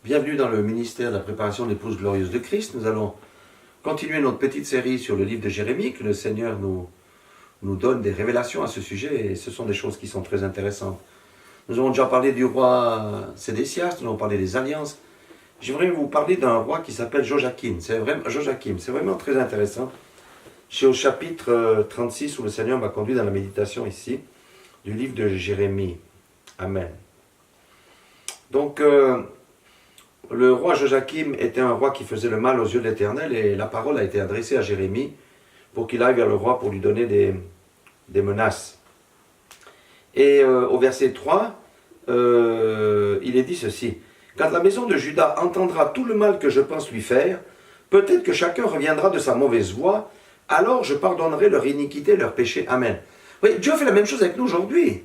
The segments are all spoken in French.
Bienvenue dans le ministère de la préparation de l'épouse glorieuse de Christ. Nous allons continuer notre petite série sur le livre de Jérémie, que le Seigneur nous donne des révélations à ce sujet, et ce sont des choses qui sont très intéressantes. Nous avons déjà parlé du roi Sédécias, nous avons parlé des alliances. J'aimerais vous parler d'un roi qui s'appelle Joachim. C'est vraiment très intéressant. Je suis au chapitre 36 où le Seigneur m'a conduit dans la méditation ici, du livre de Jérémie. Amen. Donc, le roi Joachim était un roi qui faisait le mal aux yeux de l'Éternel, et la parole a été adressée à Jérémie pour qu'il aille vers le roi pour lui donner des menaces. Et au verset 3, il est dit ceci: « Quand la maison de Juda entendra tout le mal que je pense lui faire, peut-être que chacun reviendra de sa mauvaise voie, alors je pardonnerai leur iniquité, leur péché. Amen. » Oui, Dieu fait la même chose avec nous aujourd'hui.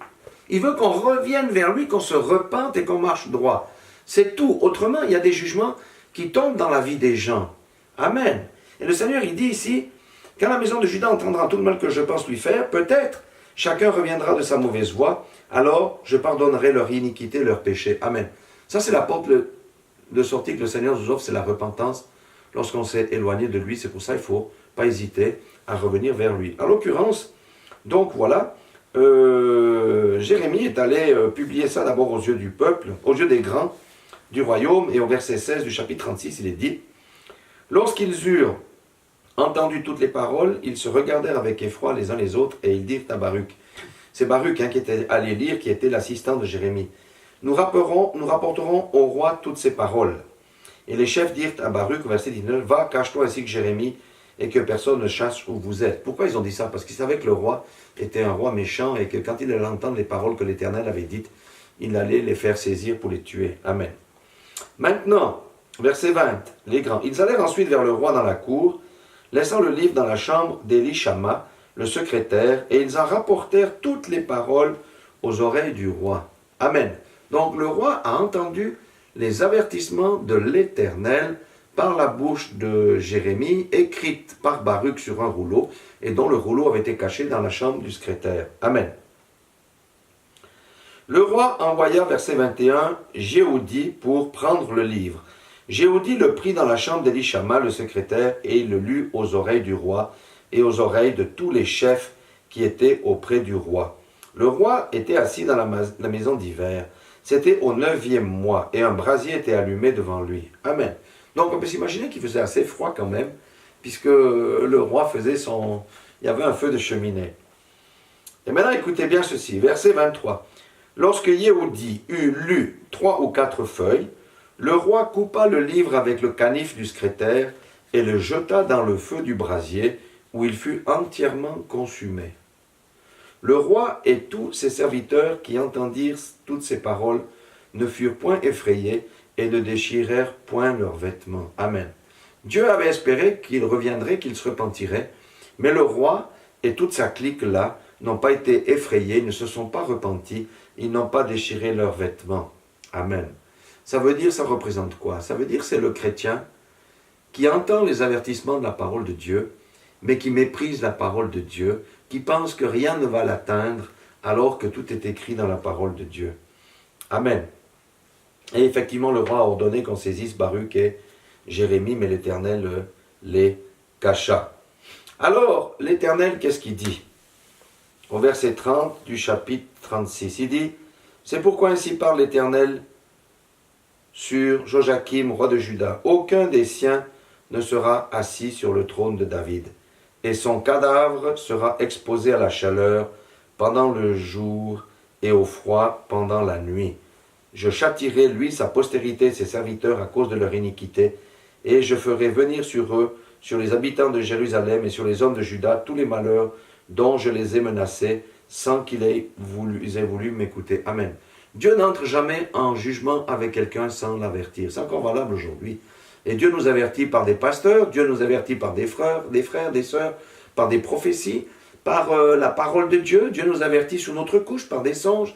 Il veut qu'on revienne vers lui, qu'on se repente et qu'on marche droit. C'est tout. Autrement, il y a des jugements qui tombent dans la vie des gens. Amen. Et le Seigneur, il dit ici, quand la maison de Juda entendra tout le mal que je pense lui faire, peut-être chacun reviendra de sa mauvaise voie, alors je pardonnerai leur iniquité, leur péché. Amen. Ça, c'est la porte de sortie que le Seigneur nous offre, c'est la repentance. Lorsqu'on s'est éloigné de lui, c'est pour ça qu'il ne faut pas hésiter à revenir vers lui. En l'occurrence, donc voilà, Jérémie est allé publier ça d'abord aux yeux du peuple, aux yeux des grands du royaume, et au verset 16 du chapitre 36, il est dit: « Lorsqu'ils eurent entendu toutes les paroles, ils se regardèrent avec effroi les uns les autres, et ils dirent à Baruch. » C'est Baruch qui était allé lire, qui était l'assistant de Jérémie. « Nous rapporterons au roi toutes ces paroles. » Et les chefs dirent à Baruch, au verset 19, « Va, cache-toi ainsi que Jérémie, et que personne ne chasse où vous êtes. » Pourquoi ils ont dit ça? Parce qu'ils savaient que le roi était un roi méchant, et que quand il allait entendre les paroles que l'Éternel avait dites, il allait les faire saisir pour les tuer. Amen. Maintenant, verset 20, les grands. Ils allèrent ensuite vers le roi dans la cour, laissant le livre dans la chambre d'Élishama, le secrétaire, et ils en rapportèrent toutes les paroles aux oreilles du roi. Amen. Donc le roi a entendu les avertissements de l'Éternel par la bouche de Jérémie, écrite par Baruch sur un rouleau, et dont le rouleau avait été caché dans la chambre du secrétaire. Amen. Le roi envoya, verset 21, Jéhoudi pour prendre le livre. Jéhoudi le prit dans la chambre d'Élishama, le secrétaire, et il le lut aux oreilles du roi et aux oreilles de tous les chefs qui étaient auprès du roi. Le roi était assis dans la maison d'hiver. C'était au 9e mois, et un brasier était allumé devant lui. Amen. Donc on peut s'imaginer qu'il faisait assez froid quand même, puisque le roi faisait son... Il y avait un feu de cheminée. Et maintenant écoutez bien ceci, verset 23. Lorsque Jéhoudi eut lu 3 ou 4 feuilles, le roi coupa le livre avec le canif du secrétaire et le jeta dans le feu du brasier, où il fut entièrement consumé. Le roi et tous ses serviteurs qui entendirent toutes ces paroles ne furent point effrayés et ne déchirèrent point leurs vêtements. Amen. Dieu avait espéré qu'il reviendrait, qu'il se repentirait, mais le roi et toute sa clique là n'ont pas été effrayés, ne se sont pas repentis, ils n'ont pas déchiré leurs vêtements. Amen. Ça veut dire, ça représente quoi? Ça veut dire c'est le chrétien qui entend les avertissements de la parole de Dieu, mais qui méprise la parole de Dieu, qui pense que rien ne va l'atteindre, alors que tout est écrit dans la parole de Dieu. Amen. Et effectivement, le roi a ordonné qu'on saisisse Baruch et Jérémie, mais l'Éternel les cacha. Alors, l'Éternel, qu'est-ce qu'il dit? Au verset 30 du chapitre 36, il dit: « C'est pourquoi ainsi parle l'Éternel sur Joachim, roi de Juda. Aucun des siens ne sera assis sur le trône de David, et son cadavre sera exposé à la chaleur pendant le jour et au froid pendant la nuit. Je châtirai, lui, sa postérité, ses serviteurs, à cause de leur iniquité, et je ferai venir sur eux, sur les habitants de Jérusalem et sur les hommes de Juda, tous les malheurs dont je les ai menacés, sans qu'ils aient voulu m'écouter. » Amen. Dieu n'entre jamais en jugement avec quelqu'un sans l'avertir. C'est encore valable aujourd'hui. Et Dieu nous avertit par des pasteurs, Dieu nous avertit par des frères, des sœurs, par des prophéties, par la parole de Dieu. Dieu nous avertit sous notre couche par des songes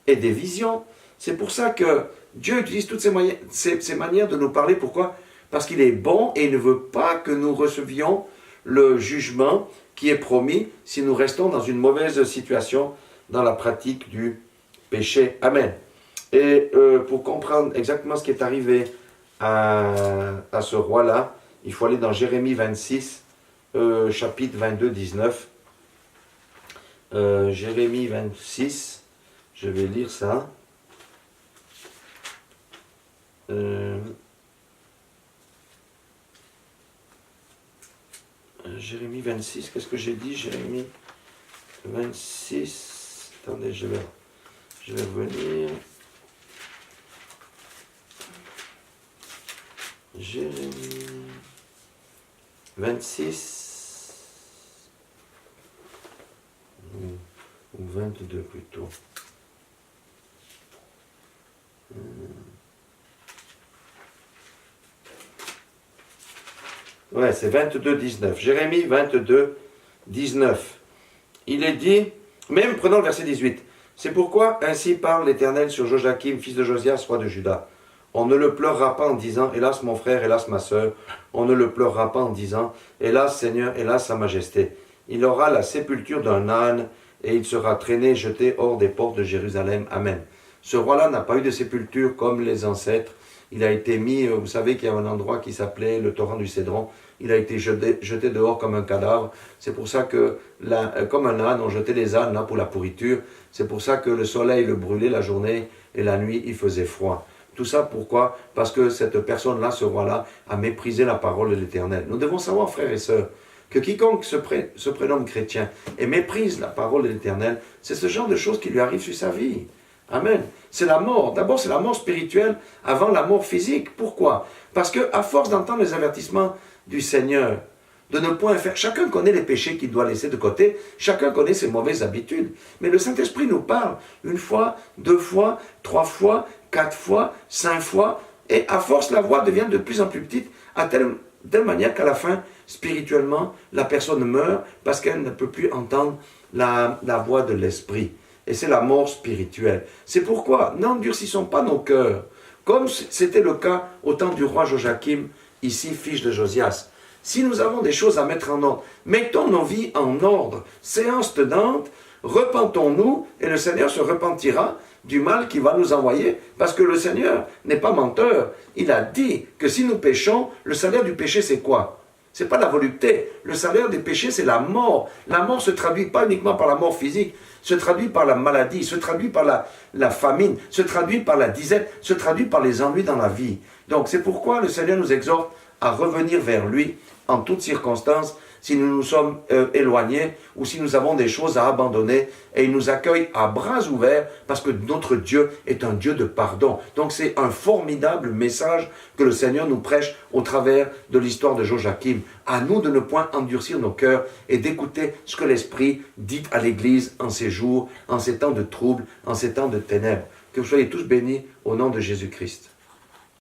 et des visions. C'est pour ça que Dieu utilise toutes ces manières de nous parler. Pourquoi? Parce qu'il est bon et il ne veut pas que nous recevions le jugement qui est promis si nous restons dans une mauvaise situation dans la pratique du péché. Amen. Et pour comprendre exactement ce qui est arrivé à ce roi-là, il faut aller dans Jérémie 26, chapitre 22, 19. Jérémie 26, je vais lire ça. Jérémie 26, qu'est-ce que j'ai dit? Jérémie 26, attendez, je vais revenir. Jérémie 26, ou 22 plutôt. Ouais, c'est 22, 19. Jérémie 22, 19. Il est dit, même prenons le verset 18. C'est pourquoi ainsi parle l'Éternel sur Joachim, fils de Josias, roi de Juda. On ne le pleurera pas en disant, hélas mon frère, hélas ma sœur. On ne le pleurera pas en disant, hélas Seigneur, hélas sa majesté. Il aura la sépulture d'un âne et il sera traîné, jeté hors des portes de Jérusalem. Amen. Ce roi-là n'a pas eu de sépulture comme les ancêtres. Il a été mis, vous savez qu'il y a un endroit qui s'appelait le torrent du Cédron. Il a été jeté dehors comme un cadavre. C'est pour ça que, comme un âne, on jetait les ânes là pour la pourriture. C'est pour ça que le soleil le brûlait la journée et la nuit, il faisait froid. Tout ça pourquoi? Parce que cette personne-là, ce roi-là, a méprisé la parole de l'Éternel. Nous devons savoir, frères et sœurs, que quiconque se prénomme chrétien et méprise la parole de l'Éternel, c'est ce genre de choses qui lui arrive sur sa vie. Amen. C'est la mort. D'abord, c'est la mort spirituelle avant la mort physique. Pourquoi? Parce qu'à force d'entendre les avertissements du Seigneur, de ne point faire... Chacun connaît les péchés qu'il doit laisser de côté. Chacun connaît ses mauvaises habitudes. Mais le Saint-Esprit nous parle une fois, 2 fois, 3 fois, 4 fois, 5 fois. Et à force, la voix devient de plus en plus petite, à telle manière qu'à la fin, spirituellement, la personne meurt parce qu'elle ne peut plus entendre la voix de l'Esprit. Et c'est la mort spirituelle. C'est pourquoi n'endurcissons pas nos cœurs, comme c'était le cas au temps du roi Joachim, ici, fils de Josias. Si nous avons des choses à mettre en ordre, mettons nos vies en ordre. Séance tenante, repentons-nous et le Seigneur se repentira du mal qu'il va nous envoyer, parce que le Seigneur n'est pas menteur. Il a dit que si nous péchons, le salaire du péché c'est quoi? C'est pas la volupté. Le salaire des péchés c'est la mort. La mort se traduit pas uniquement par la mort physique, se traduit par la maladie, se traduit par la famine, se traduit par la disette, se traduit par les ennuis dans la vie. Donc c'est pourquoi le Seigneur nous exhorte à revenir vers lui en toutes circonstances, si nous nous sommes éloignés ou si nous avons des choses à abandonner, et il nous accueille à bras ouverts parce que notre Dieu est un Dieu de pardon. Donc c'est un formidable message que le Seigneur nous prêche au travers de l'histoire de Joachim. À nous de ne point endurcir nos cœurs et d'écouter ce que l'Esprit dit à l'Église en ces jours, en ces temps de troubles, en ces temps de ténèbres. Que vous soyez tous bénis au nom de Jésus-Christ.